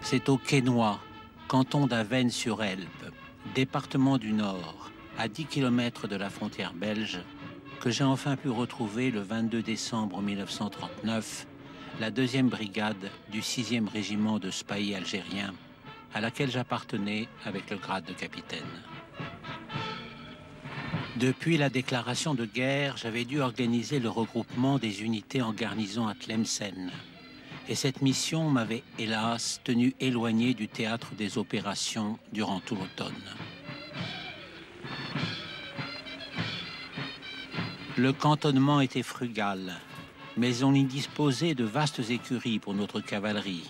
C'est au Quesnoy, canton d'Avesnes-sur-Helpe, département du Nord, à 10 km de la frontière belge, que j'ai enfin pu retrouver le 22 décembre 1939 la 2e brigade du 6e régiment de spahis algériens, à laquelle j'appartenais avec le grade de capitaine. Depuis la déclaration de guerre, j'avais dû organiser le regroupement des unités en garnison à Tlemcen. Et cette mission m'avait, hélas, tenu éloigné du théâtre des opérations durant tout l'automne. Le cantonnement était frugal, mais on y disposait de vastes écuries pour notre cavalerie.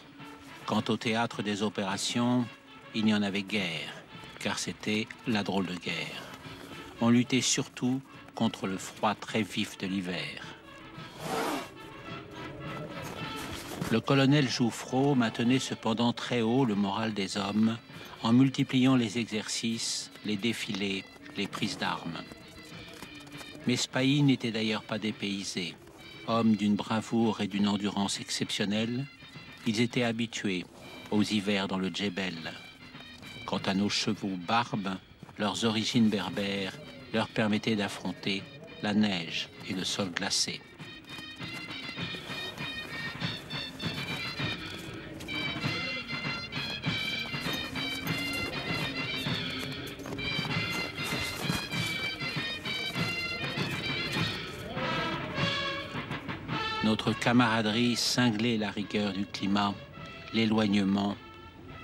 Quant au théâtre des opérations, il n'y en avait guère, car c'était la drôle de guerre. On luttait surtout contre le froid très vif de l'hiver. Le colonel Jouffrault maintenait cependant très haut le moral des hommes en multipliant les exercices, les défilés, les prises d'armes. Mes spahis n'étaient d'ailleurs pas dépaysés. Hommes d'une bravoure et d'une endurance exceptionnelles, ils étaient habitués aux hivers dans le Djebel. Quant à nos chevaux barbes, leurs origines berbères leur permettaient d'affronter la neige et le sol glacé. Notre camaraderie cinglait la rigueur du climat, l'éloignement,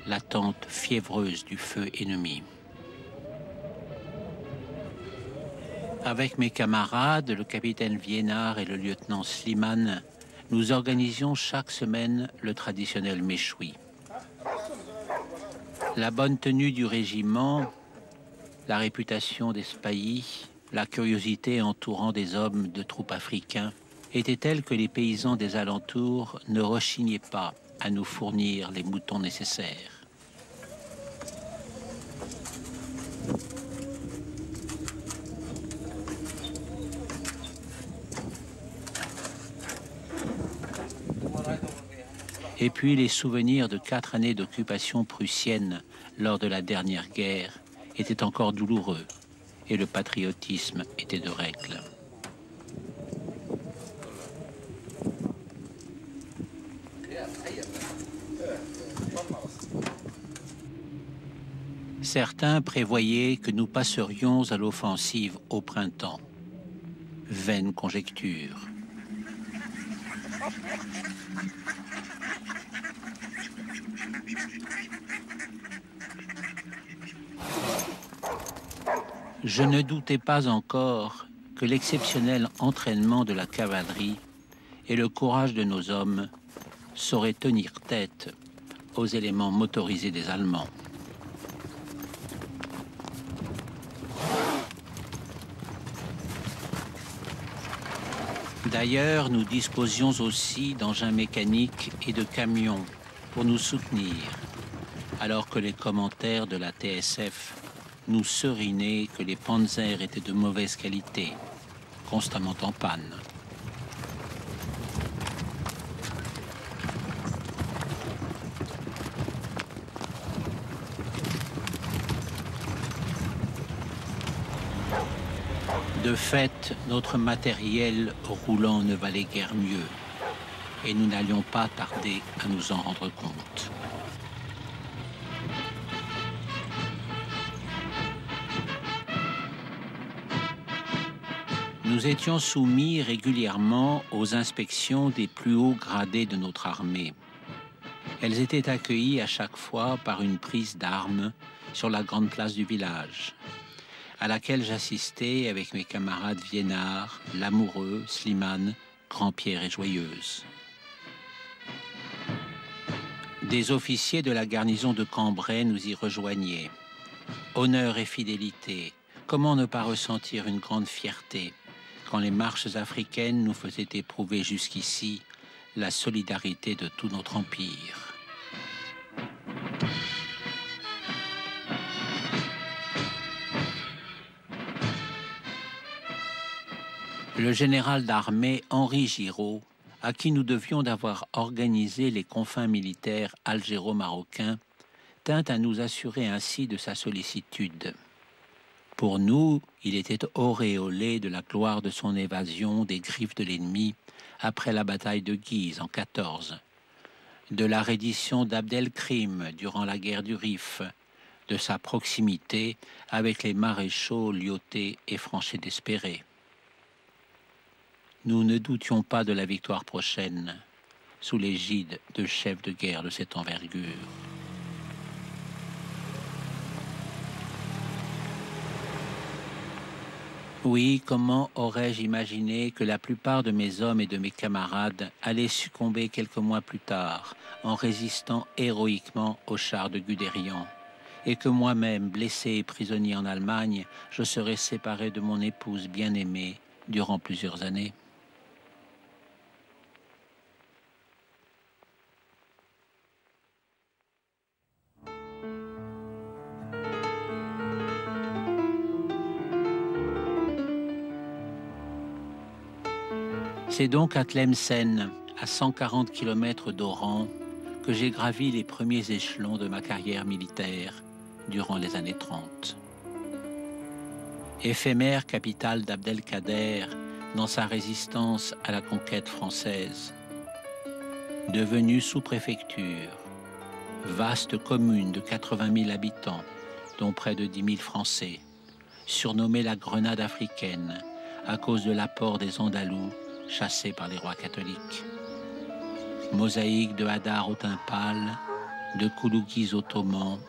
l'attente fiévreuse du feu ennemi. Avec mes camarades, le capitaine Viénard et le lieutenant Slimane, nous organisions chaque semaine le traditionnel méchoui. La bonne tenue du régiment, la réputation des spahis, la curiosité entourant des hommes de troupes africains était telle que les paysans des alentours ne rechignaient pas à nous fournir les moutons nécessaires. Et puis les souvenirs de 4 années d'occupation prussienne lors de la dernière guerre étaient encore douloureux et le patriotisme était de règle. Certains prévoyaient que nous passerions à l'offensive au printemps. Vaine conjecture. Je ne doutais pas encore que l'exceptionnel entraînement de la cavalerie et le courage de nos hommes sauraient tenir tête aux éléments motorisés des Allemands. D'ailleurs, nous disposions aussi d'engins mécaniques et de camions pour nous soutenir, alors que les commentaires de la TSF nous serinaient que les panzers étaient de mauvaise qualité, constamment en panne. De fait, notre matériel roulant ne valait guère mieux, et nous n'allions pas tarder à nous en rendre compte. Nous étions soumis régulièrement aux inspections des plus hauts gradés de notre armée. Elles étaient accueillies à chaque fois par une prise d'armes sur la grande place du village, à laquelle j'assistais avec mes camarades Viénard, Lamoureux, Slimane, Grandpierre et Joyeuse. Des officiers de la garnison de Cambrai nous y rejoignaient. Honneur et fidélité, comment ne pas ressentir une grande fierté quand les marches africaines nous faisaient éprouver jusqu'ici la solidarité de tout notre empire. Le général d'armée Henri Giraud à qui nous devions d'avoir organisé les confins militaires algéro-marocains, tint à nous assurer ainsi de sa sollicitude. Pour nous, il était auréolé de la gloire de son évasion des griffes de l'ennemi après la bataille de Guise en 14, de la reddition d'Abdelkrim durant la guerre du Rif, de sa proximité avec les maréchaux Lyautey et Franchet d'Espéré. Nous ne doutions pas de la victoire prochaine sous l'égide de chefs de guerre de cette envergure. Oui, comment aurais-je imaginé que la plupart de mes hommes et de mes camarades allaient succomber quelques mois plus tard en résistant héroïquement aux chars de Guderian, et que moi-même, blessé et prisonnier en Allemagne, je serais séparé de mon épouse bien-aimée durant plusieurs années. C'est donc à Tlemcen, à 140 km d'Oran, que j'ai gravi les premiers échelons de ma carrière militaire durant les années 30. Éphémère capitale d'Abdelkader dans sa résistance à la conquête française, devenue sous-préfecture, vaste commune de 80 000 habitants, dont près de 10 000 Français, surnommée la Grenade africaine à cause de l'apport des Andalous chassés par les rois catholiques. Mosaïque de Hadars au teint pâle, de Koulougis ottomans,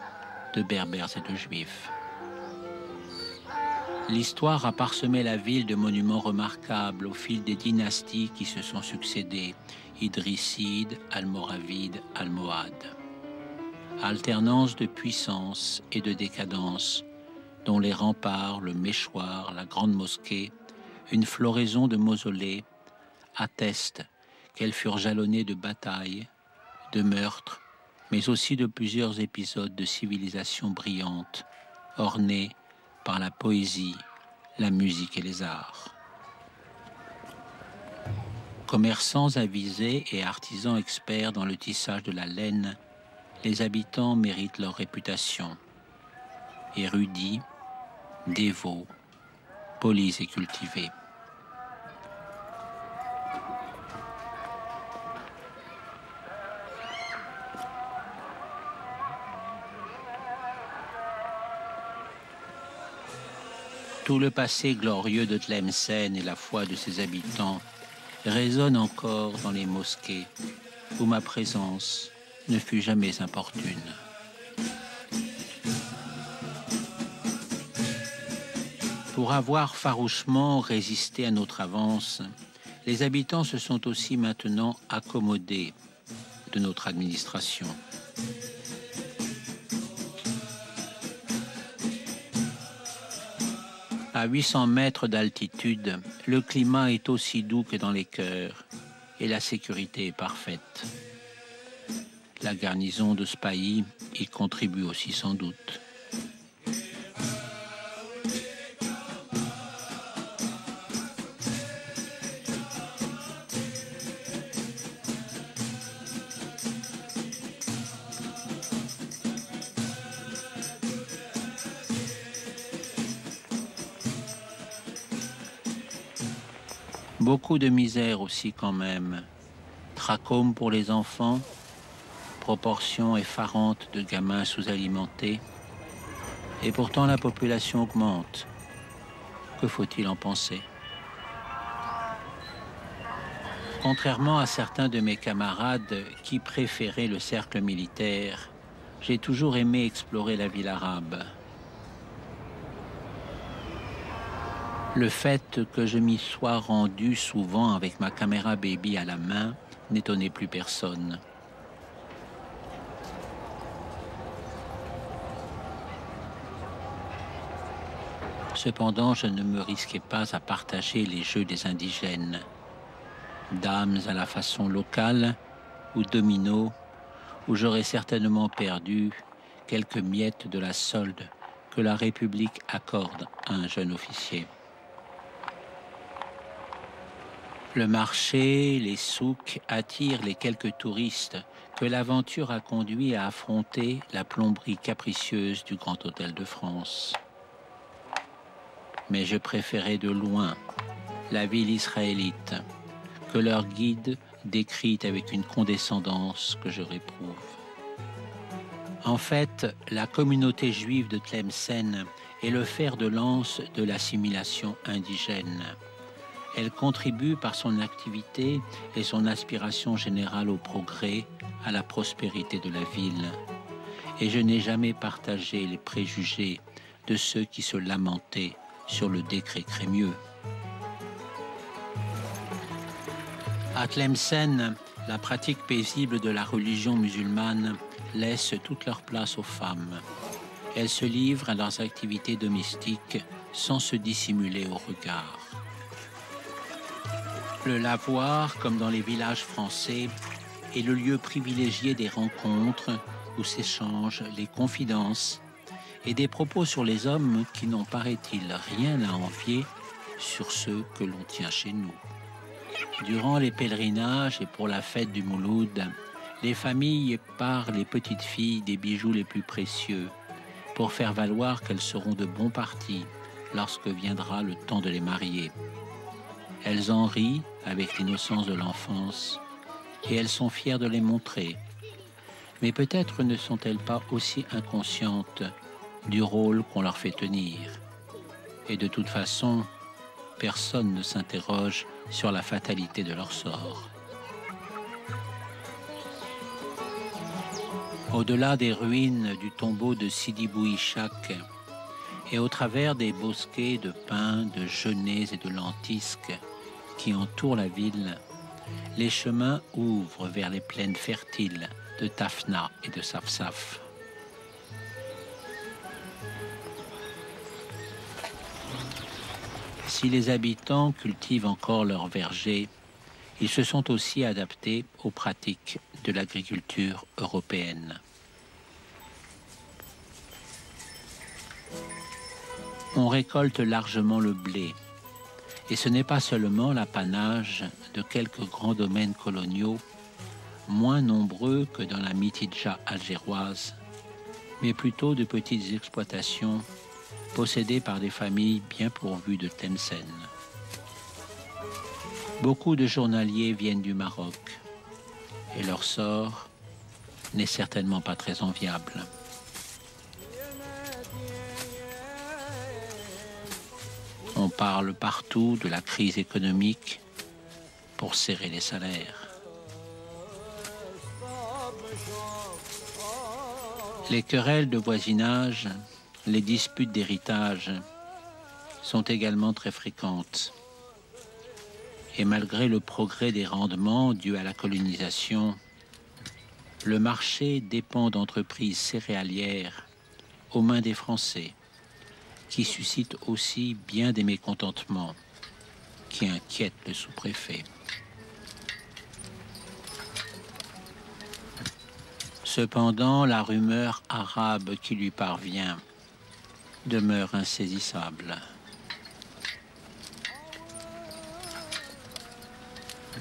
de Berbères et de Juifs. L'histoire a parsemé la ville de monuments remarquables au fil des dynasties qui se sont succédées, Idrissides, Almoravides, Almohades. Alternance de puissance et de décadence, dont les remparts, le Méchoir, la Grande Mosquée, une floraison de mausolées, attestent qu'elles furent jalonnées de batailles, de meurtres, mais aussi de plusieurs épisodes de civilisation brillante, ornés par la poésie, la musique et les arts. Commerçants avisés et artisans experts dans le tissage de la laine, les habitants méritent leur réputation. Érudits, dévots, polis et cultivés. Tout le passé glorieux de Tlemcen et la foi de ses habitants résonnent encore dans les mosquées où ma présence ne fut jamais importune. Pour avoir farouchement résisté à notre avance, les habitants se sont aussi maintenant accommodés de notre administration. À 800 mètres d'altitude, le climat est aussi doux que dans les cœurs et la sécurité est parfaite. La garnison de Spahi y contribue aussi sans doute. Beaucoup de misère aussi quand même. Trachome pour les enfants, proportion effarante de gamins sous-alimentés. Et pourtant la population augmente. Que faut-il en penser? Contrairement à certains de mes camarades qui préféraient le cercle militaire, j'ai toujours aimé explorer la ville arabe. Le fait que je m'y sois rendu souvent avec ma caméra baby à la main n'étonnait plus personne. Cependant, je ne me risquais pas à partager les jeux des indigènes. Dames à la façon locale ou dominos, où j'aurais certainement perdu quelques miettes de la solde que la République accorde à un jeune officier. Le marché, les souks attirent les quelques touristes que l'aventure a conduit à affronter la plomberie capricieuse du Grand Hôtel de France. Mais je préférais de loin la ville israélite, que leur guide décrit avec une condescendance que je réprouve. En fait, la communauté juive de Tlemcen est le fer de lance de l'assimilation indigène. Elle contribue par son activité et son aspiration générale au progrès, à la prospérité de la ville. Et je n'ai jamais partagé les préjugés de ceux qui se lamentaient sur le décret Crémieux. À Tlemcen, la pratique paisible de la religion musulmane laisse toute leur place aux femmes. Elles se livrent à leurs activités domestiques sans se dissimuler au regard. Le lavoir, comme dans les villages français, est le lieu privilégié des rencontres où s'échangent les confidences et des propos sur les hommes qui n'ont, paraît-il, rien à envier sur ceux que l'on tient chez nous. Durant les pèlerinages et pour la fête du Mouloud, les familles parent les petites filles des bijoux les plus précieux pour faire valoir qu'elles seront de bons partis lorsque viendra le temps de les marier. Elles en rient avec l'innocence de l'enfance et elles sont fières de les montrer. Mais peut-être ne sont-elles pas aussi inconscientes du rôle qu'on leur fait tenir. Et de toute façon, personne ne s'interroge sur la fatalité de leur sort. Au-delà des ruines du tombeau de Sidi Bou Ishaq et au travers des bosquets de pins, de genêts et de lentisques qui entourent la ville, les chemins ouvrent vers les plaines fertiles de Tafna et de Safsaf. Si les habitants cultivent encore leurs vergers, ils se sont aussi adaptés aux pratiques de l'agriculture européenne. On récolte largement le blé, et ce n'est pas seulement l'apanage de quelques grands domaines coloniaux, moins nombreux que dans la Mitidja algéroise, mais plutôt de petites exploitations possédées par des familles bien pourvues de Tlemcen. Beaucoup de journaliers viennent du Maroc, et leur sort n'est certainement pas très enviable. On parle partout de la crise économique pour serrer les salaires. Les querelles de voisinage, les disputes d'héritage sont également très fréquentes. Et malgré le progrès des rendements dus à la colonisation, le marché dépend d'entreprises céréalières aux mains des Français, qui suscitent aussi bien des mécontentements qui inquiètent le sous-préfet. Cependant, la rumeur arabe qui lui parvient demeure insaisissable.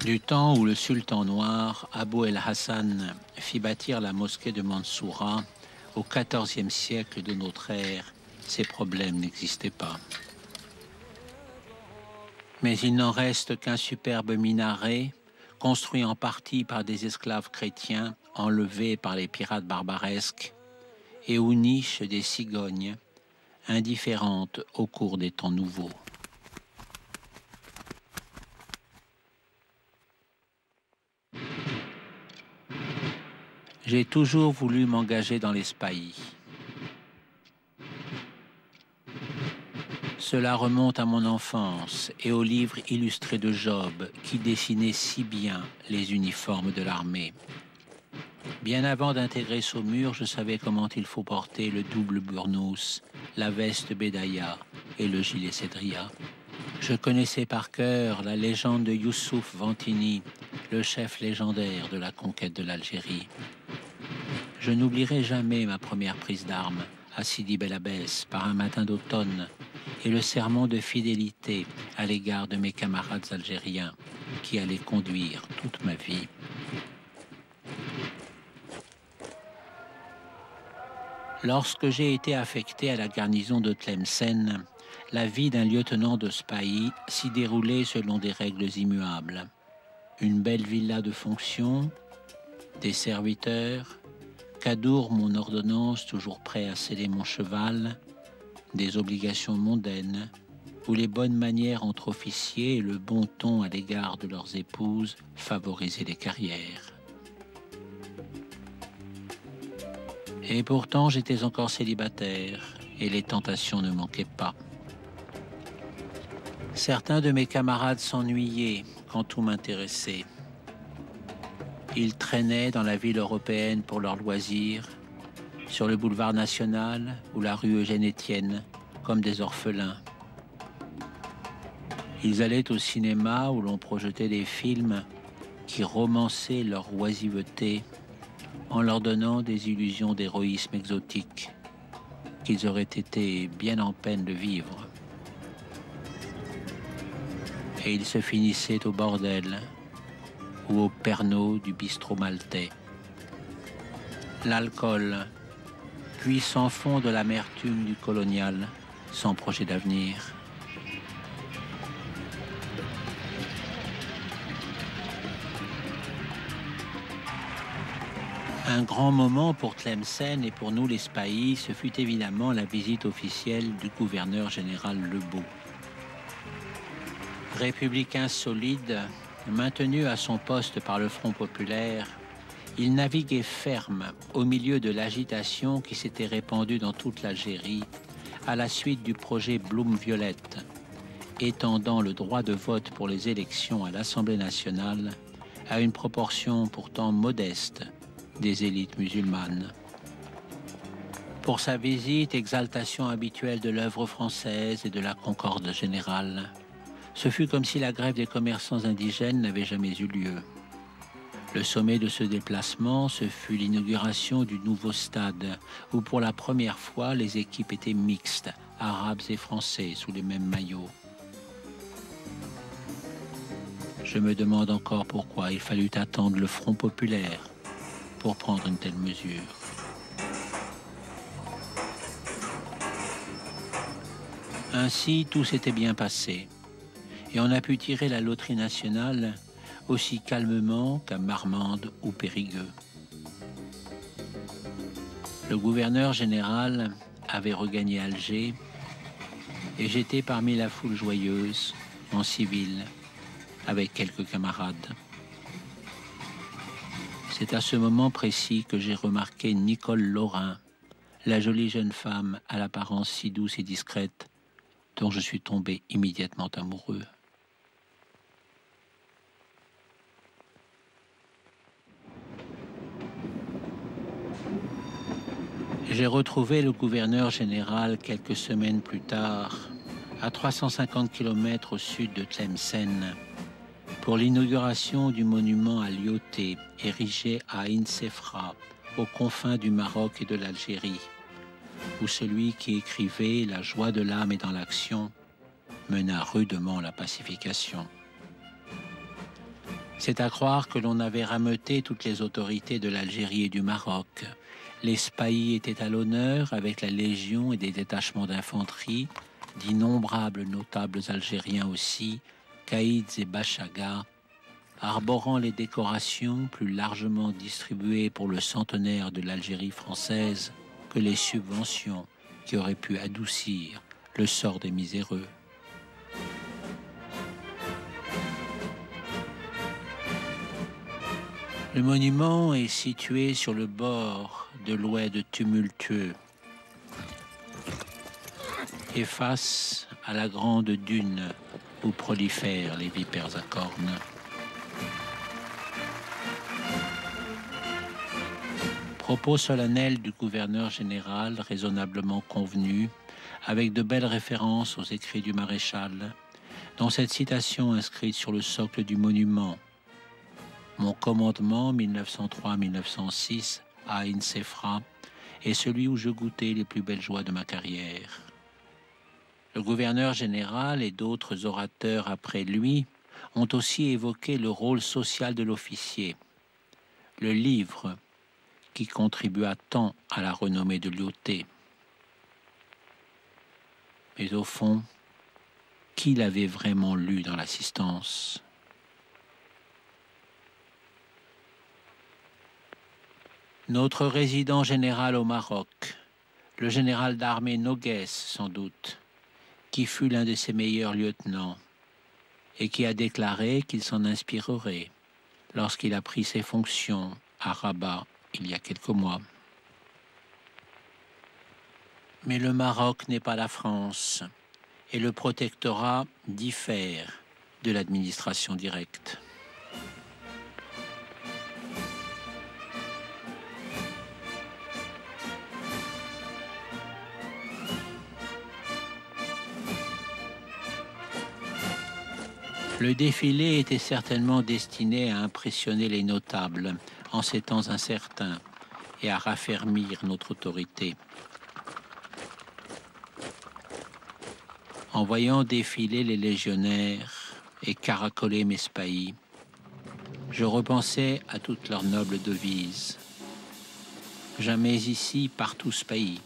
Du temps où le sultan noir, Abou el-Hassan, fit bâtir la mosquée de Mansoura au XIVe siècle de notre ère, ces problèmes n'existaient pas. Mais il n'en reste qu'un superbe minaret, construit en partie par des esclaves chrétiens enlevés par les pirates barbaresques, et où nichent des cigognes, indifférentes au cours des temps nouveaux. J'ai toujours voulu m'engager dans les spahis. Cela remonte à mon enfance et aux livres illustrés de Job qui dessinaient si bien les uniformes de l'armée. Bien avant d'intégrer Saumur, je savais comment il faut porter le double burnous, la veste Bédaïa et le gilet Cédria. Je connaissais par cœur la légende de Youssouf Vantini, le chef légendaire de la conquête de l'Algérie. Je n'oublierai jamais ma première prise d'armes à Sidi Bel Abbès par un matin d'automne, et le serment de fidélité à l'égard de mes camarades algériens qui allaient conduire toute ma vie. Lorsque j'ai été affecté à la garnison de Tlemcen, la vie d'un lieutenant de ce pays s'y déroulait selon des règles immuables. Une belle villa de fonction, des serviteurs, Cadour, mon ordonnance, toujours prêt à sceller mon cheval, des obligations mondaines, où les bonnes manières entre officiers et le bon ton à l'égard de leurs épouses favorisaient les carrières. Et pourtant, j'étais encore célibataire, et les tentations ne manquaient pas. Certains de mes camarades s'ennuyaient quand tout m'intéressait. Ils traînaient dans la ville européenne pour leurs loisirs, sur le boulevard national ou la rue Eugène-Étienne, comme des orphelins. Ils allaient au cinéma où l'on projetait des films qui romançaient leur oisiveté en leur donnant des illusions d'héroïsme exotique qu'ils auraient été bien en peine de vivre. Et ils se finissaient au bordel ou au Pernod du bistrot maltais. L'alcool, puis sans fond de l'amertume du colonial, sans projet d'avenir. Un grand moment pour Tlemcen et pour nous les Spahis, ce fut évidemment la visite officielle du gouverneur général Lebeau. Républicain solide, maintenu à son poste par le Front populaire, il naviguait ferme au milieu de l'agitation qui s'était répandue dans toute l'Algérie à la suite du projet Blum-Violette, étendant le droit de vote pour les élections à l'Assemblée nationale à une proportion pourtant modeste des élites musulmanes. Pour sa visite, exaltation habituelle de l'œuvre française et de la concorde générale, ce fut comme si la grève des commerçants indigènes n'avait jamais eu lieu. Le sommet de ce déplacement, ce fut l'inauguration du nouveau stade, où pour la première fois les équipes étaient mixtes, arabes et français, sous les mêmes maillots. Je me demande encore pourquoi il fallut attendre le Front populaire pour prendre une telle mesure. Ainsi, tout s'était bien passé, et on a pu tirer la loterie nationale aussi calmement qu'à Marmande ou Périgueux. Le gouverneur général avait regagné Alger, et j'étais parmi la foule joyeuse, en civil, avec quelques camarades. C'est à ce moment précis que j'ai remarqué Nicole Laurin, la jolie jeune femme à l'apparence si douce et discrète, dont je suis tombé immédiatement amoureux. J'ai retrouvé le gouverneur général quelques semaines plus tard, à 350 km au sud de Tlemcen, pour l'inauguration du monument à Lyautey, érigé à Ain Sefra, aux confins du Maroc et de l'Algérie, où celui qui écrivait « La joie de l'âme est dans l'action » mena rudement la pacification. C'est à croire que l'on avait rameuté toutes les autorités de l'Algérie et du Maroc. Les Spahis étaient à l'honneur avec la Légion et des détachements d'infanterie, d'innombrables notables algériens aussi, caïds et bachagas, arborant les décorations plus largement distribuées pour le centenaire de l'Algérie française que les subventions qui auraient pu adoucir le sort des miséreux. Le monument est situé sur le bord de l'oued tumultueux et face à la grande dune où prolifèrent les vipères à cornes. Propos solennels du gouverneur général, raisonnablement convenu, avec de belles références aux écrits du maréchal, dont cette citation inscrite sur le socle du monument. Mon commandement 1903-1906 à Ain Sefra est celui où je goûtais les plus belles joies de ma carrière. Le gouverneur général et d'autres orateurs après lui ont aussi évoqué le rôle social de l'officier. Le livre qui contribua tant à la renommée de Lyautey. Mais au fond, qui l'avait vraiment lu dans l'assistance? Notre résident général au Maroc, le général d'armée Noguès sans doute, qui fut l'un de ses meilleurs lieutenants et qui a déclaré qu'il s'en inspirerait lorsqu'il a pris ses fonctions à Rabat il y a quelques mois. Mais le Maroc n'est pas la France et le protectorat diffère de l'administration directe. Le défilé était certainement destiné à impressionner les notables en ces temps incertains et à raffermir notre autorité. En voyant défiler les légionnaires et caracoler mes spahis, je repensais à toutes leurs nobles devises. Jamais ici, partout spahis.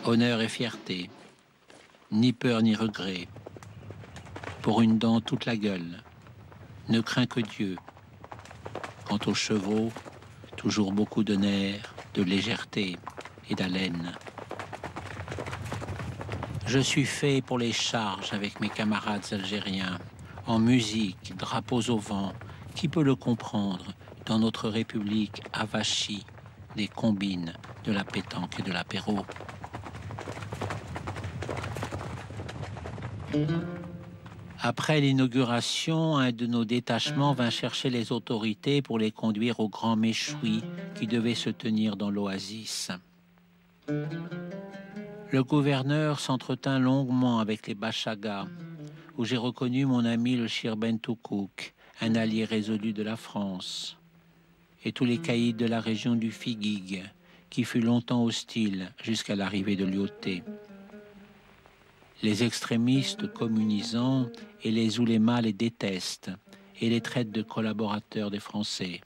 Honneur et fierté, ni peur ni regret. Pour une dent toute la gueule, ne crains que Dieu. Quant aux chevaux, toujours beaucoup de nerfs, de légèreté et d'haleine. Je suis fait pour les charges avec mes camarades algériens, en musique, drapeaux au vent. Qui peut le comprendre dans notre république avachie des combines, de la pétanque et de l'apéro? Après l'inauguration, un de nos détachements vint chercher les autorités pour les conduire au grand méchoui qui devait se tenir dans l'oasis. Le gouverneur s'entretint longuement avec les Bachagas, où j'ai reconnu mon ami le Shir Ben Toukouk, un allié résolu de la France, et tous les caïds de la région du Figuig, qui fut longtemps hostile jusqu'à l'arrivée de Lyautey. Les extrémistes communisants et les oulémas les détestent et les traitent de collaborateurs des Français.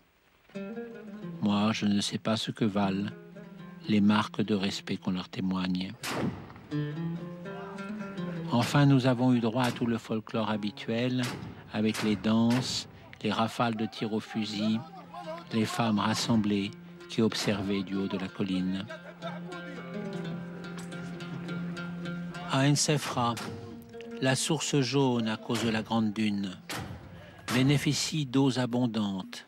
Moi, je ne sais pas ce que valent les marques de respect qu'on leur témoigne. Enfin, nous avons eu droit à tout le folklore habituel, avec les danses, les rafales de tir au fusil, les femmes rassemblées qui observaient du haut de la colline. À Ensefra, la source jaune, à cause de la grande dune, bénéficie d'eaux abondantes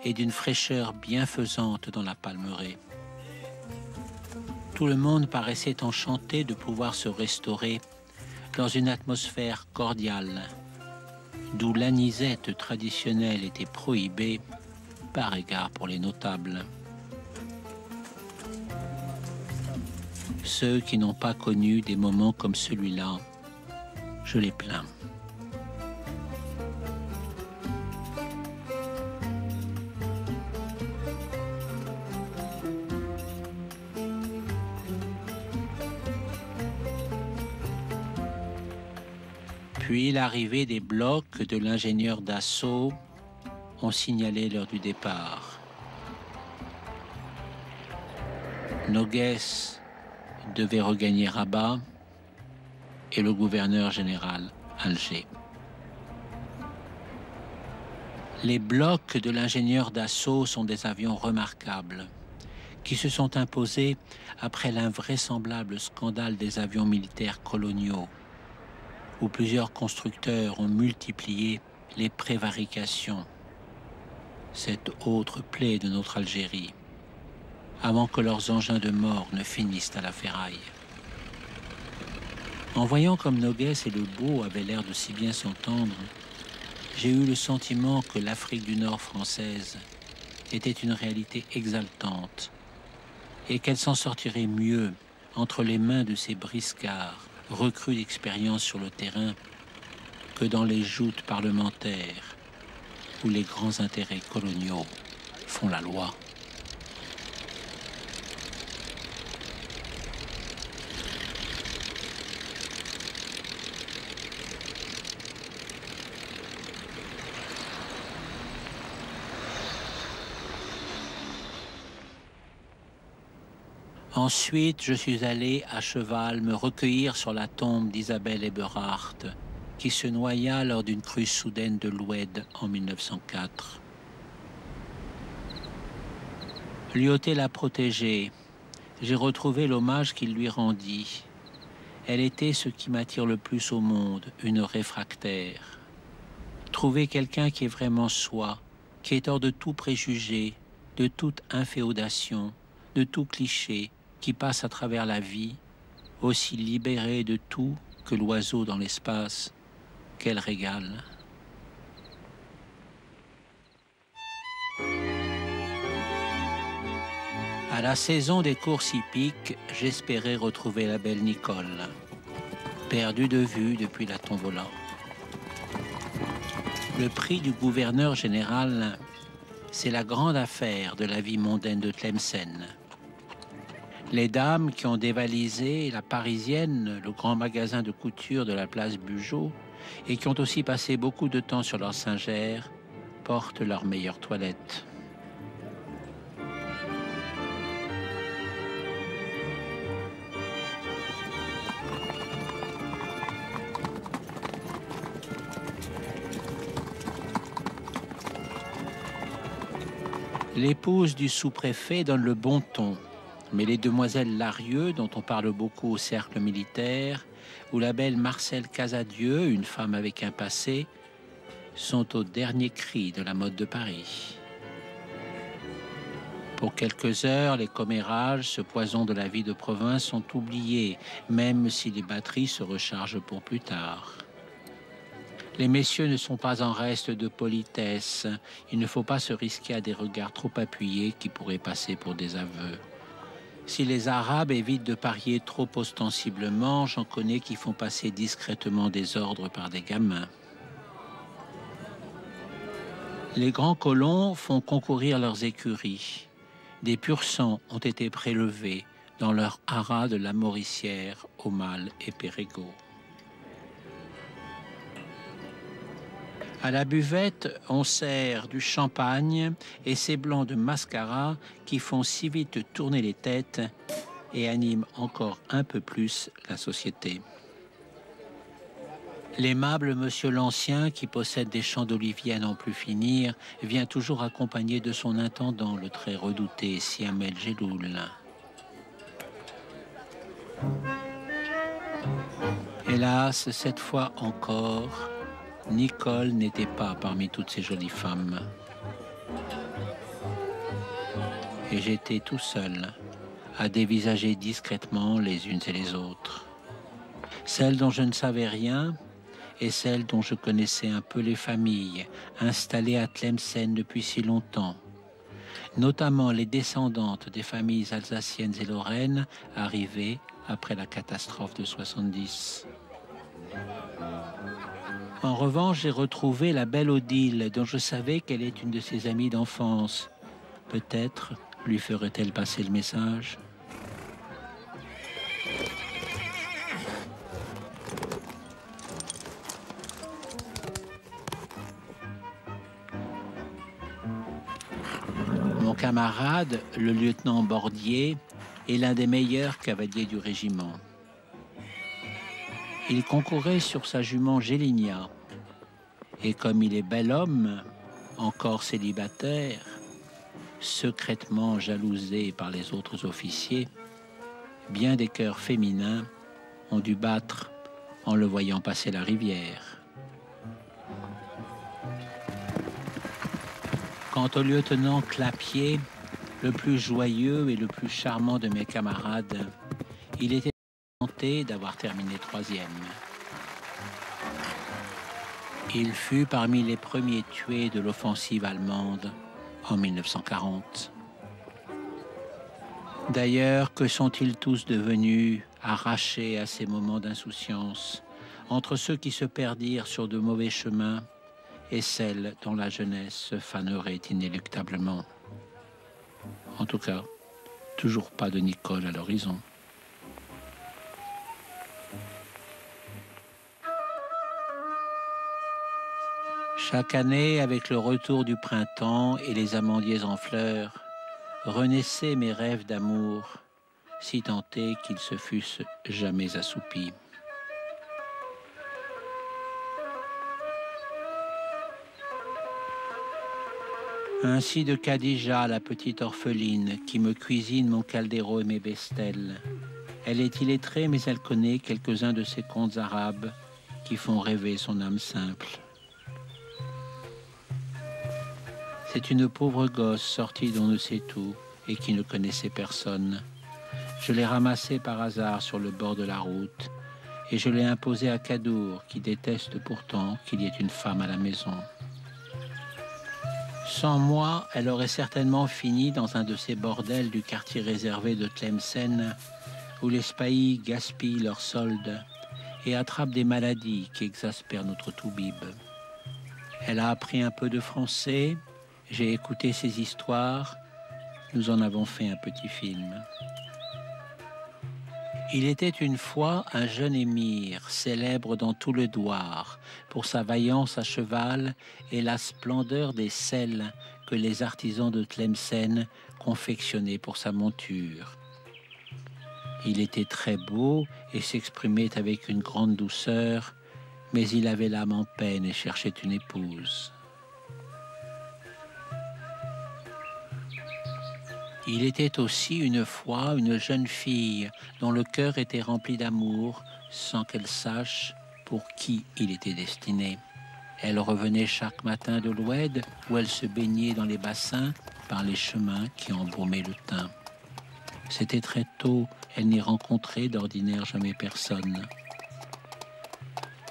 et d'une fraîcheur bienfaisante dans la palmeraie. Tout le monde paraissait enchanté de pouvoir se restaurer dans une atmosphère cordiale, d'où l'anisette traditionnelle était prohibée par égard pour les notables. Ceux qui n'ont pas connu des moments comme celui-là, je les plains. Puis l'arrivée des blocs de l'ingénieur d'assaut ont signalé l'heure du départ. Noguès devait regagner Rabat et le gouverneur général Alger. Les blocs de l'ingénieur d'assaut sont des avions remarquables qui se sont imposés après l'invraisemblable scandale des avions militaires coloniaux, où plusieurs constructeurs ont multiplié les prévarications, cette autre plaie de notre Algérie, avant que leurs engins de mort ne finissent à la ferraille. En voyant comme Noguès et le Beau avaient l'air de si bien s'entendre, j'ai eu le sentiment que l'Afrique du Nord française était une réalité exaltante et qu'elle s'en sortirait mieux entre les mains de ces briscards recrues d'expérience sur le terrain que dans les joutes parlementaires où les grands intérêts coloniaux font la loi. Ensuite, je suis allé à cheval me recueillir sur la tombe d'Isabelle Eberhardt, qui se noya lors d'une crue soudaine de l'Oued en 1904. Lyautey l'a protégée. J'ai retrouvé l'hommage qu'il lui rendit. Elle était ce qui m'attire le plus au monde, une réfractaire. Trouver quelqu'un qui est vraiment soi, qui est hors de tout préjugé, de toute inféodation, de tout cliché, qui passe à travers la vie, aussi libéré de tout que l'oiseau dans l'espace, quel régal. À la saison des courses hippiques, j'espérais retrouver la belle Nicole, perdue de vue depuis la tombola. Le prix du gouverneur général, c'est la grande affaire de la vie mondaine de Tlemcen. Les dames qui ont dévalisé la Parisienne, le grand magasin de couture de la place Bugeaud, et qui ont aussi passé beaucoup de temps sur leur singère, portent leurs meilleures toilettes. L'épouse du sous-préfet donne le bon ton, mais les demoiselles Larieux, dont on parle beaucoup au cercle militaire, ou la belle Marcelle Casadieu, une femme avec un passé, sont au dernier cri de la mode de Paris. Pour quelques heures, les commérages, ce poison de la vie de province, sont oubliés, même si les batteries se rechargent pour plus tard. Les messieurs ne sont pas en reste de politesse. Il ne faut pas se risquer à des regards trop appuyés qui pourraient passer pour des aveux. Si les Arabes évitent de parier trop ostensiblement, j'en connais qui font passer discrètement des ordres par des gamins. Les grands colons font concourir leurs écuries. Des pur-sangs ont été prélevés dans leur haras de la Mauricière, Aumale et Périgueux. À la buvette, on sert du champagne et ces blancs de mascara qui font si vite tourner les têtes et animent encore un peu plus la société. L'aimable monsieur l'Ancien, qui possède des champs d'oliviers à n'en plus finir, vient toujours accompagné de son intendant, le très redouté Siam El Geloul. Hélas, cette fois encore, Nicole n'était pas parmi toutes ces jolies femmes. Et j'étais tout seul à dévisager discrètement les unes et les autres. Celles dont je ne savais rien et celles dont je connaissais un peu les familles, installées à Tlemcen depuis si longtemps, notamment les descendantes des familles alsaciennes et lorraines arrivées après la catastrophe de 70. En revanche, j'ai retrouvé la belle Odile, dont je savais qu'elle est une de ses amies d'enfance. Peut-être lui ferait-elle passer le message. Mon camarade, le lieutenant Bordier, est l'un des meilleurs cavaliers du régiment. Il concourait sur sa jument Gélinia, et comme il est bel homme, encore célibataire, secrètement jalousé par les autres officiers, bien des cœurs féminins ont dû battre en le voyant passer la rivière. Quant au lieutenant Clapier, le plus joyeux et le plus charmant de mes camarades, il était tenté d'avoir terminé 3e. Il fut parmi les premiers tués de l'offensive allemande en 1940. D'ailleurs, que sont-ils tous devenus, arrachés à ces moments d'insouciance, entre ceux qui se perdirent sur de mauvais chemins et celles dont la jeunesse se fanerait inéluctablement. En tout cas, toujours pas de Nicole à l'horizon. Chaque année, avec le retour du printemps et les amandiers en fleurs, renaissaient mes rêves d'amour, si tant est qu'ils se fussent jamais assoupis. Ainsi de Khadija, la petite orpheline, qui me cuisine mon caldero et mes bestelles. Elle est illettrée, mais elle connaît quelques-uns de ces contes arabes qui font rêver son âme simple. C'est une pauvre gosse sortie d'on ne sait où et qui ne connaissait personne. Je l'ai ramassée par hasard sur le bord de la route et je l'ai imposée à Kadour, qui déteste pourtant qu'il y ait une femme à la maison. Sans moi, elle aurait certainement fini dans un de ces bordels du quartier réservé de Tlemcen, où les spahis gaspillent leurs soldes et attrapent des maladies qui exaspèrent notre toubib. Elle a appris un peu de français, j'ai écouté ses histoires, nous en avons fait un petit film. Il était une fois un jeune émir, célèbre dans tout le douar, pour sa vaillance à cheval et la splendeur des selles que les artisans de Tlemcen confectionnaient pour sa monture. Il était très beau et s'exprimait avec une grande douceur, mais il avait l'âme en peine et cherchait une épouse. Il était aussi une fois une jeune fille dont le cœur était rempli d'amour sans qu'elle sache pour qui il était destiné. Elle revenait chaque matin de l'Oued où elle se baignait dans les bassins par les chemins qui embaumaient le Tain. C'était très tôt, elle n'y rencontrait d'ordinaire jamais personne.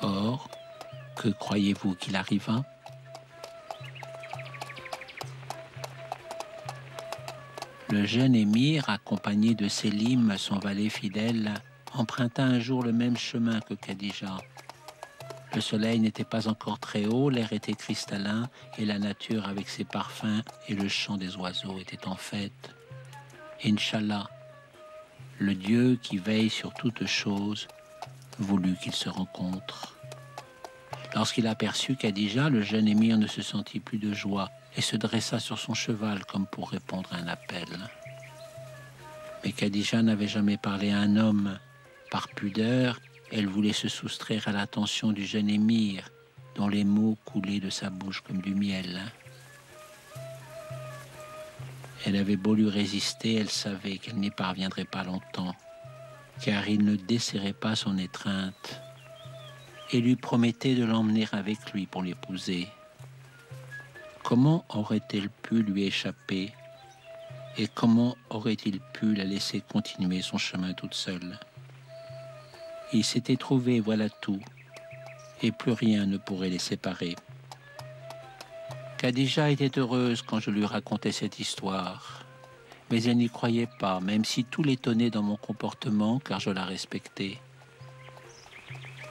Or, que croyez-vous qu'il arriva ? Le jeune émir, accompagné de Sélim, son valet fidèle, emprunta un jour le même chemin que Khadija. Le soleil n'était pas encore très haut, l'air était cristallin et la nature avec ses parfums et le chant des oiseaux était en fête. Inch'Allah, le Dieu qui veille sur toute chose, voulut qu'ils se rencontrent. Lorsqu'il aperçut Khadija, le jeune émir ne se sentit plus de joie et se dressa sur son cheval comme pour répondre à un appel. Mais Khadija n'avait jamais parlé à un homme. Par pudeur, elle voulait se soustraire à l'attention du jeune émir, dont les mots coulaient de sa bouche comme du miel. Elle avait beau lui résister, elle savait qu'elle n'y parviendrait pas longtemps, car il ne desserrait pas son étreinte et lui promettait de l'emmener avec lui pour l'épouser. Comment aurait-elle pu lui échapper et comment aurait-il pu la laisser continuer son chemin toute seule? Il s'était trouvé, voilà tout, et plus rien ne pourrait les séparer. Khadija était heureuse quand je lui racontais cette histoire, mais elle n'y croyait pas, même si tout l'étonnait dans mon comportement, car je la respectais.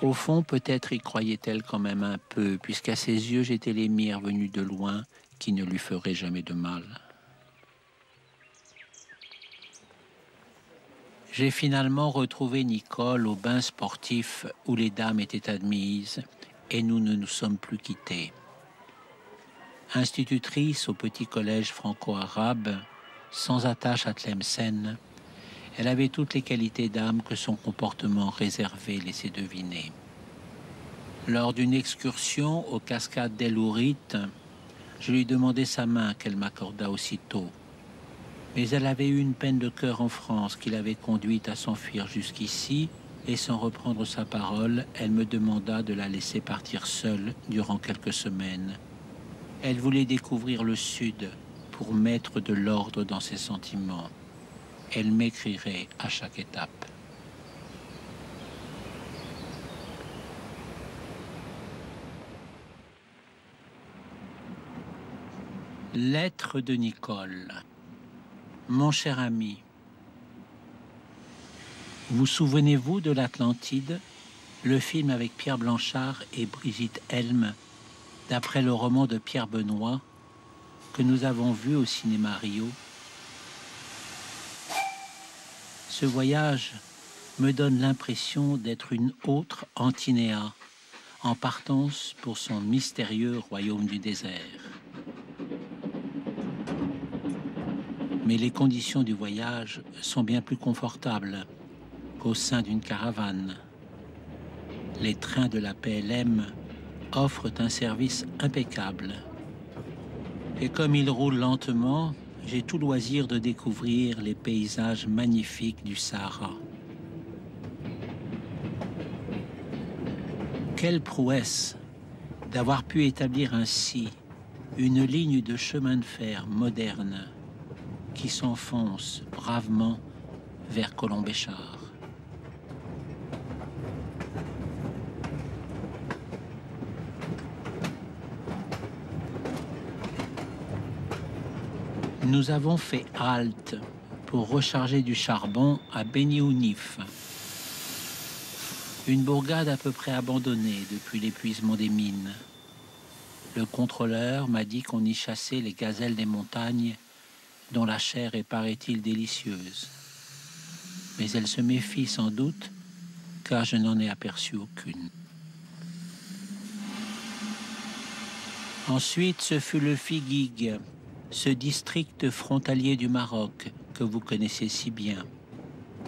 Au fond, peut-être y croyait-elle quand même un peu, puisqu'à ses yeux, j'étais l'émir venu de loin qui ne lui ferait jamais de mal. J'ai finalement retrouvé Nicole au bain sportif où les dames étaient admises et nous ne nous sommes plus quittés. Institutrice au petit collège franco-arabe, sans attache à Tlemcen, elle avait toutes les qualités d'âme que son comportement réservé laissait deviner. Lors d'une excursion aux cascades d'El Ourite, je lui demandai sa main qu'elle m'accorda aussitôt. Mais elle avait eu une peine de cœur en France qui l'avait conduite à s'enfuir jusqu'ici, et sans reprendre sa parole, elle me demanda de la laisser partir seule durant quelques semaines. Elle voulait découvrir le Sud pour mettre de l'ordre dans ses sentiments. Elle m'écrirait à chaque étape. Lettre de Nicole. Mon cher ami, vous souvenez-vous de l'Atlantide, le film avec Pierre Blanchard et Brigitte Helm, d'après le roman de Pierre Benoît, que nous avons vu au cinéma Rio? Ce voyage me donne l'impression d'être une autre Antinéa, en partance pour son mystérieux royaume du désert. Mais les conditions du voyage sont bien plus confortables qu'au sein d'une caravane. Les trains de la PLM offrent un service impeccable. Et comme ils roulent lentement, j'ai tout loisir de découvrir les paysages magnifiques du Sahara. Quelle prouesse d'avoir pu établir ainsi une ligne de chemin de fer moderne qui s'enfonce bravement vers Colombéchar. Nous avons fait halte pour recharger du charbon à Beni Ounif, une bourgade à peu près abandonnée depuis l'épuisement des mines. Le contrôleur m'a dit qu'on y chassait les gazelles des montagnes, dont la chair est, paraît-il, délicieuse. Mais elle se méfie sans doute, car je n'en ai aperçu aucune. Ensuite, ce fut le Figuig, ce district frontalier du Maroc que vous connaissez si bien,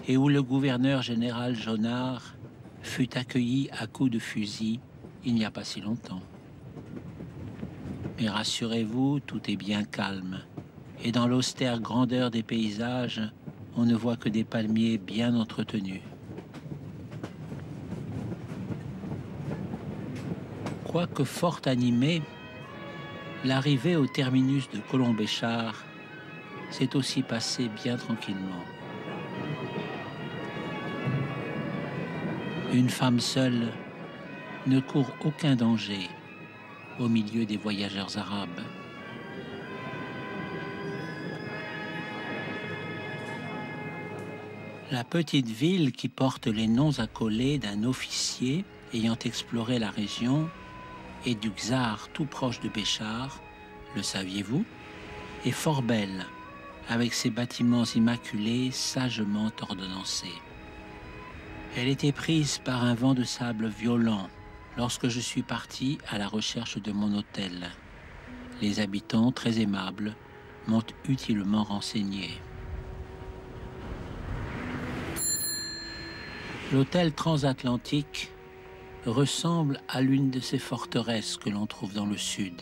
et où le gouverneur général Jonard fut accueilli à coups de fusil il n'y a pas si longtemps. Mais rassurez-vous, tout est bien calme, et dans l'austère grandeur des paysages, on ne voit que des palmiers bien entretenus. Quoique fort animée, l'arrivée au terminus de Colombéchar s'est aussi passée bien tranquillement. Une femme seule ne court aucun danger au milieu des voyageurs arabes. La petite ville qui porte les noms accolés d'un officier ayant exploré la région et du Czar tout proche de Béchar, le saviez-vous, est fort belle, avec ses bâtiments immaculés sagement ordonnancés. Elle était prise par un vent de sable violent lorsque je suis parti à la recherche de mon hôtel. Les habitants, très aimables, m'ont utilement renseigné. L'hôtel transatlantique ressemble à l'une de ces forteresses que l'on trouve dans le sud.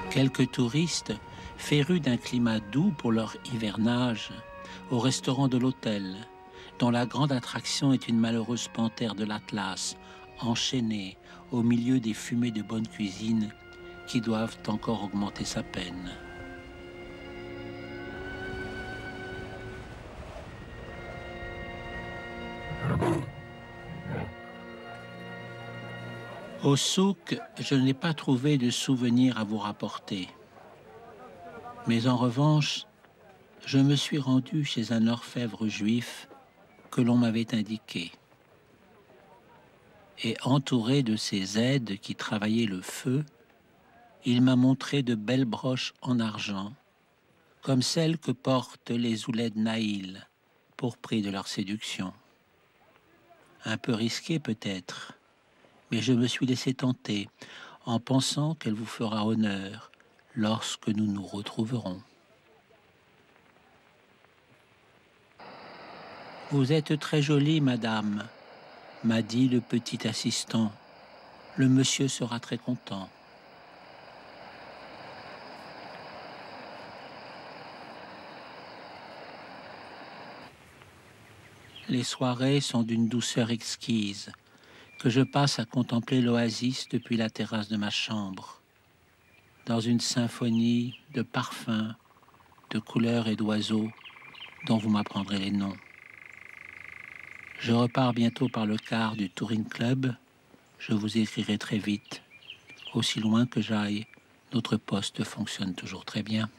Quelques touristes, férus d'un climat doux pour leur hivernage, au restaurant de l'hôtel, dont la grande attraction est une malheureuse panthère de l'Atlas, enchaînée au milieu des fumées de bonne cuisine qui doivent encore augmenter sa peine. Au souk, je n'ai pas trouvé de souvenirs à vous rapporter. Mais en revanche, je me suis rendu chez un orfèvre juif que l'on m'avait indiqué. Et entouré de ses aides qui travaillaient le feu, il m'a montré de belles broches en argent, comme celles que portent les Ouled Naïl pour prix de leur séduction. Un peu risqué peut-être, mais je me suis laissé tenter en pensant qu'elle vous fera honneur lorsque nous nous retrouverons. Vous êtes très jolie, madame, m'a dit le petit assistant. Le monsieur sera très content. Les soirées sont d'une douceur exquise, que je passe à contempler l'oasis depuis la terrasse de ma chambre, dans une symphonie de parfums, de couleurs et d'oiseaux dont vous m'apprendrez les noms. Je repars bientôt par le car du Touring Club. Je vous écrirai très vite. Aussi loin que j'aille, notre poste fonctionne toujours très bien.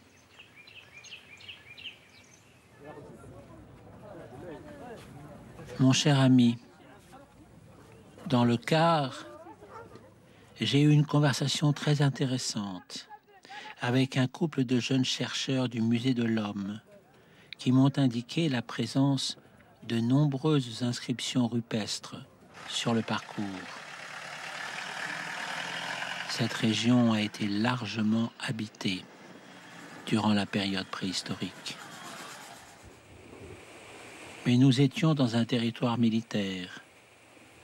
Mon cher ami, dans le car, j'ai eu une conversation très intéressante avec un couple de jeunes chercheurs du Musée de l'Homme qui m'ont indiqué la présence de nombreuses inscriptions rupestres sur le parcours. Cette région a été largement habitée durant la période préhistorique. Mais nous étions dans un territoire militaire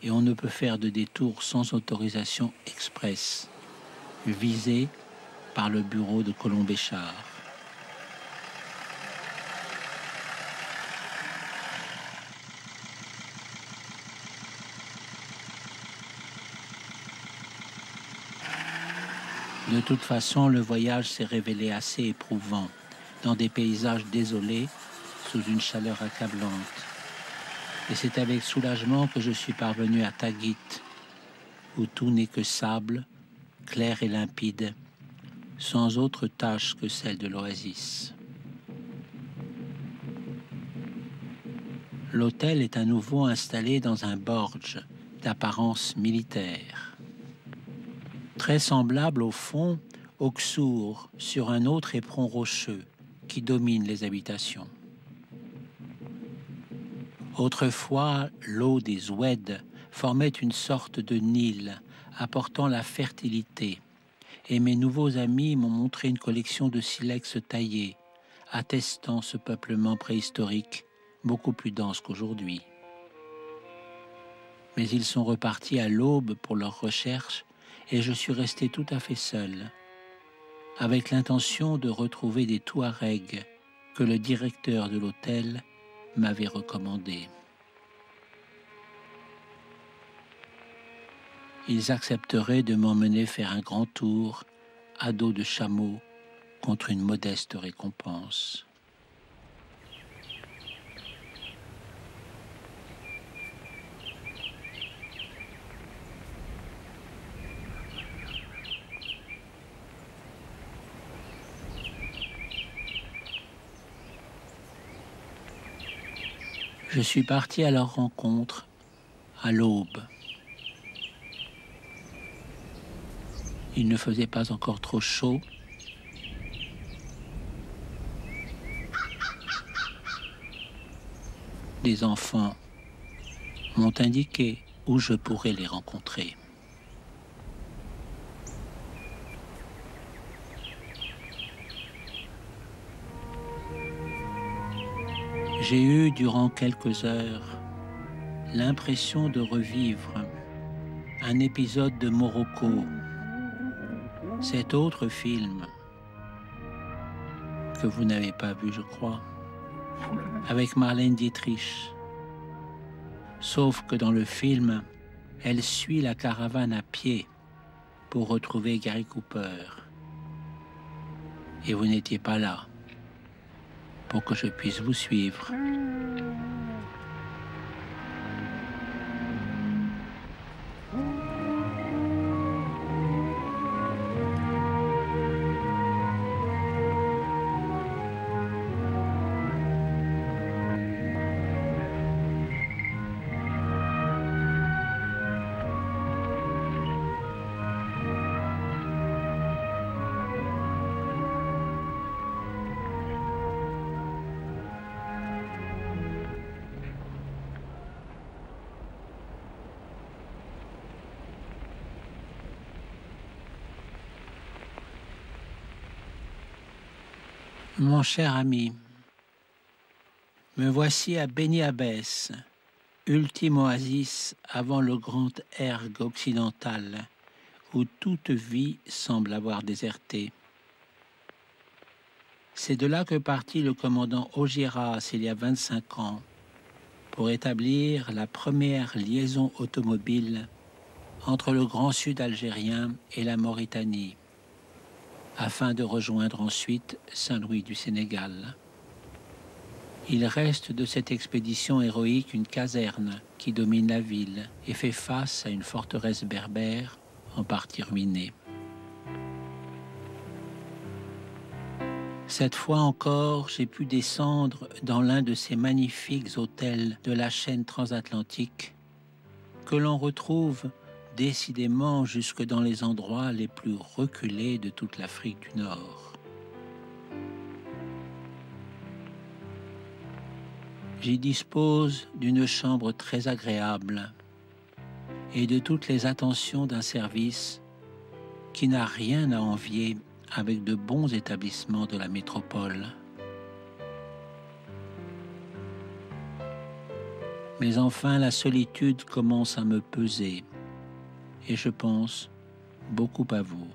et on ne peut faire de détour sans autorisation expresse, visé par le bureau de Colombéchard. De toute façon, le voyage s'est révélé assez éprouvant, dans des paysages désolés, sous une chaleur accablante. Et c'est avec soulagement que je suis parvenu à Taguit, où tout n'est que sable, clair et limpide, sans autre tâche que celle de l'oasis. L'hôtel est à nouveau installé dans un borge d'apparence militaire. Très semblable au fond au Ksour, sur un autre éperon rocheux qui domine les habitations. Autrefois, l'eau des Oueds formait une sorte de Nil apportant la fertilité, et mes nouveaux amis m'ont montré une collection de silex taillés, attestant ce peuplement préhistorique beaucoup plus dense qu'aujourd'hui. Mais ils sont repartis à l'aube pour leurs recherches et je suis resté tout à fait seul, avec l'intention de retrouver des Touaregs que le directeur de l'hôtel m'avait recommandés. Ils accepteraient de m'emmener faire un grand tour à dos de chameau contre une modeste récompense. Je suis parti à leur rencontre à l'aube. Il ne faisait pas encore trop chaud. Des enfants m'ont indiqué où je pourrais les rencontrer. J'ai eu durant quelques heures l'impression de revivre un épisode de Morocco, cet autre film que vous n'avez pas vu, je crois, avec Marlène Dietrich. Sauf que dans le film, elle suit la caravane à pied pour retrouver Gary Cooper. Et vous n'étiez pas là pour que je puisse vous suivre. Mon cher ami, me voici à Beni Abbès, ultime oasis avant le grand ergue occidental, où toute vie semble avoir déserté. C'est de là que partit le commandant Augiéras il y a 25 ans pour établir la première liaison automobile entre le Grand Sud algérien et la Mauritanie, afin de rejoindre ensuite Saint-Louis du Sénégal. Il reste de cette expédition héroïque une caserne qui domine la ville et fait face à une forteresse berbère en partie ruinée. Cette fois encore, j'ai pu descendre dans l'un de ces magnifiques hôtels de la chaîne transatlantique que l'on retrouve décidément jusque dans les endroits les plus reculés de toute l'Afrique du Nord. J'y dispose d'une chambre très agréable et de toutes les attentions d'un service qui n'a rien à envier avec de bons établissements de la métropole. Mais enfin, la solitude commence à me peser, et je pense beaucoup à vous.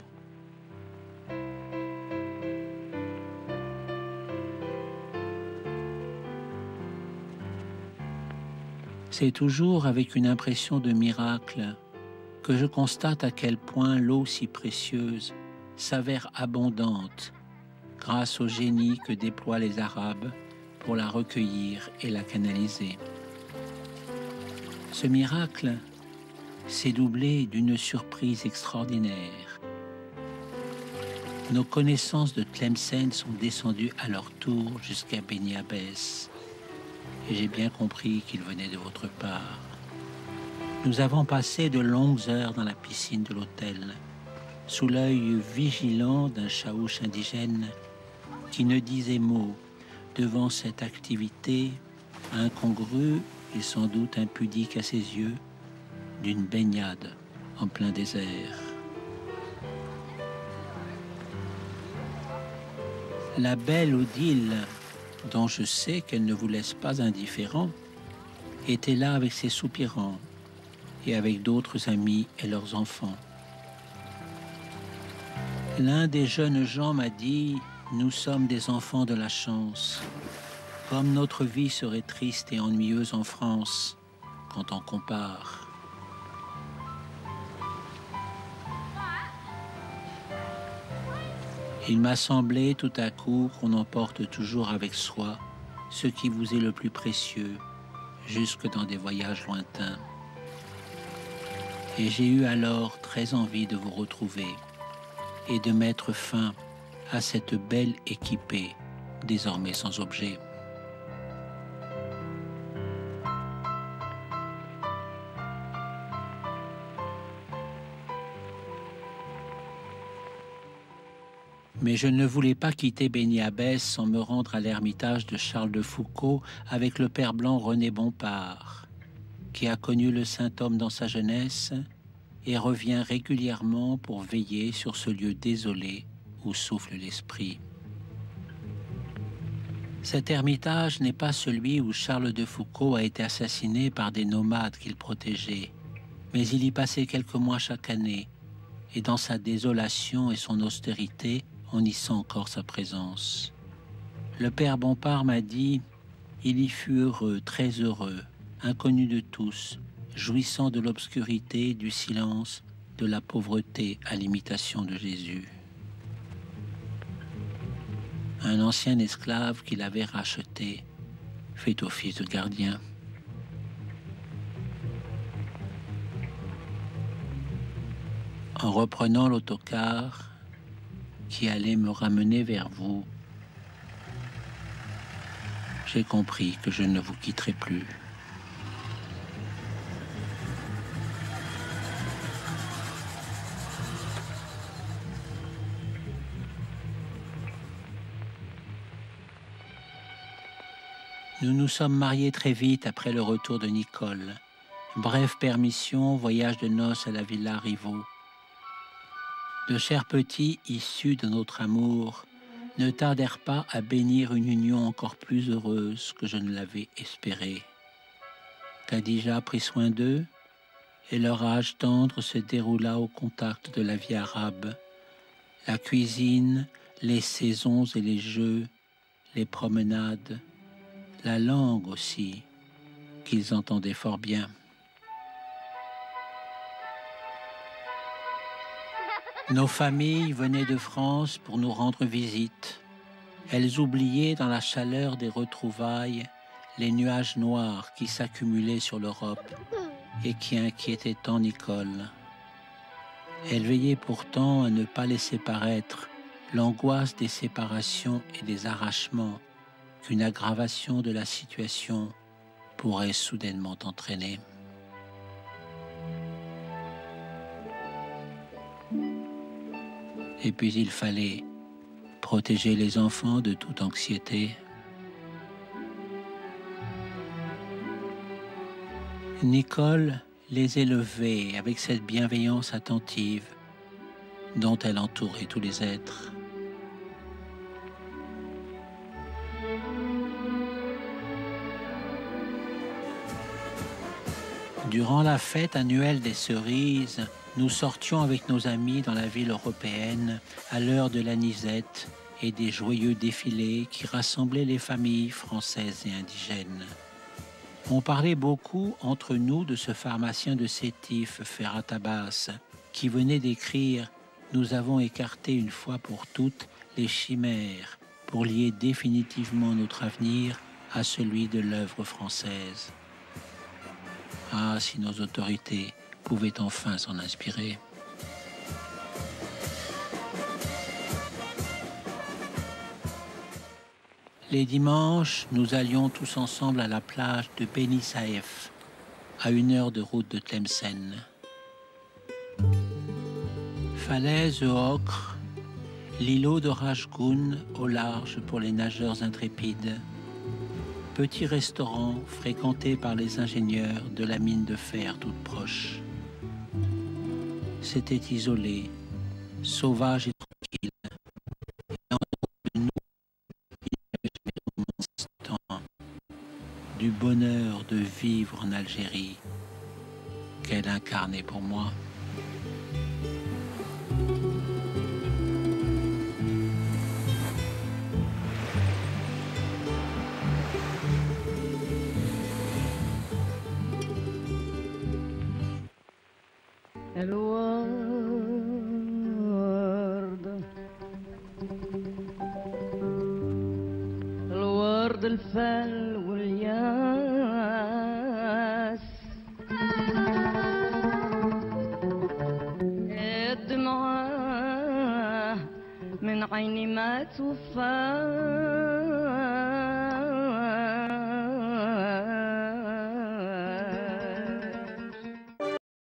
C'est toujours avec une impression de miracle que je constate à quel point l'eau si précieuse s'avère abondante grâce au génie que déploient les Arabes pour la recueillir et la canaliser. Ce miracle s'est doublé d'une surprise extraordinaire. Nos connaissances de Tlemcen sont descendues à leur tour jusqu'à Beni Abbès, et j'ai bien compris qu'ils venaient de votre part. Nous avons passé de longues heures dans la piscine de l'hôtel, sous l'œil vigilant d'un chaouche indigène qui ne disait mot devant cette activité incongrue et sans doute impudique à ses yeux d'une baignade en plein désert. La belle Odile, dont je sais qu'elle ne vous laisse pas indifférent, était là avec ses soupirants et avec d'autres amis et leurs enfants. L'un des jeunes gens m'a dit « Nous sommes des enfants de la chance. Comme notre vie serait triste et ennuyeuse en France quand on compare. » Il m'a semblé tout à coup qu'on emporte toujours avec soi ce qui vous est le plus précieux, jusque dans des voyages lointains. Et j'ai eu alors très envie de vous retrouver et de mettre fin à cette belle équipée, désormais sans objet. Mais je ne voulais pas quitter Beni Abbès sans me rendre à l'ermitage de Charles de Foucauld avec le père blanc René Bompard, qui a connu le saint homme dans sa jeunesse et revient régulièrement pour veiller sur ce lieu désolé où souffle l'esprit. Cet ermitage n'est pas celui où Charles de Foucauld a été assassiné par des nomades qu'il protégeait, mais il y passait quelques mois chaque année, et dans sa désolation et son austérité, on y sent encore sa présence. Le père Bompard m'a dit « Il y fut heureux, très heureux, inconnu de tous, jouissant de l'obscurité, du silence, de la pauvreté à l'imitation de Jésus. » Un ancien esclave qu'il avait racheté fait office de gardien. En reprenant l'autocar qui allait me ramener vers vous, j'ai compris que je ne vous quitterai plus. Nous nous sommes mariés très vite après le retour de Nicole. Brève permission, voyage de noces à la villa Rivaux. De chers petits issus de notre amour ne tardèrent pas à bénir une union encore plus heureuse que je ne l'avais espérée. Khadija prit soin d'eux et leur âge tendre se déroula au contact de la vie arabe. La cuisine, les saisons et les jeux, les promenades, la langue aussi, qu'ils entendaient fort bien. Nos familles venaient de France pour nous rendre visite. Elles oubliaient dans la chaleur des retrouvailles les nuages noirs qui s'accumulaient sur l'Europe et qui inquiétaient tant Nicole. Elles veillaient pourtant à ne pas laisser paraître l'angoisse des séparations et des arrachements qu'une aggravation de la situation pourrait soudainement entraîner. Et puis il fallait protéger les enfants de toute anxiété. Nicole les élevait avec cette bienveillance attentive, dont elle entourait tous les êtres. Durant la fête annuelle des cerises, nous sortions avec nos amis dans la ville européenne à l'heure de l'anisette et des joyeux défilés qui rassemblaient les familles françaises et indigènes. On parlait beaucoup entre nous de ce pharmacien de Sétif, Ferrat Abbas, qui venait d'écrire « Nous avons écarté une fois pour toutes les chimères pour lier définitivement notre avenir à celui de l'œuvre française. » Ah, si nos autorités pouvaient enfin s'en inspirer. Les dimanches, nous allions tous ensemble à la plage de Beni Saïf, à 1 heure de route de Tlemcen. Falaise ocre, l'îlot de Rajgoun au large pour les nageurs intrépides. Petit restaurant fréquenté par les ingénieurs de la mine de fer toute proche. C'était isolé, sauvage et tranquille. Et en dehors de nous, il n'y avait jamais d'instant du bonheur de vivre en Algérie qu'elle incarnait pour moi. الورد الفل والياس الدمعة من عيني ما توفى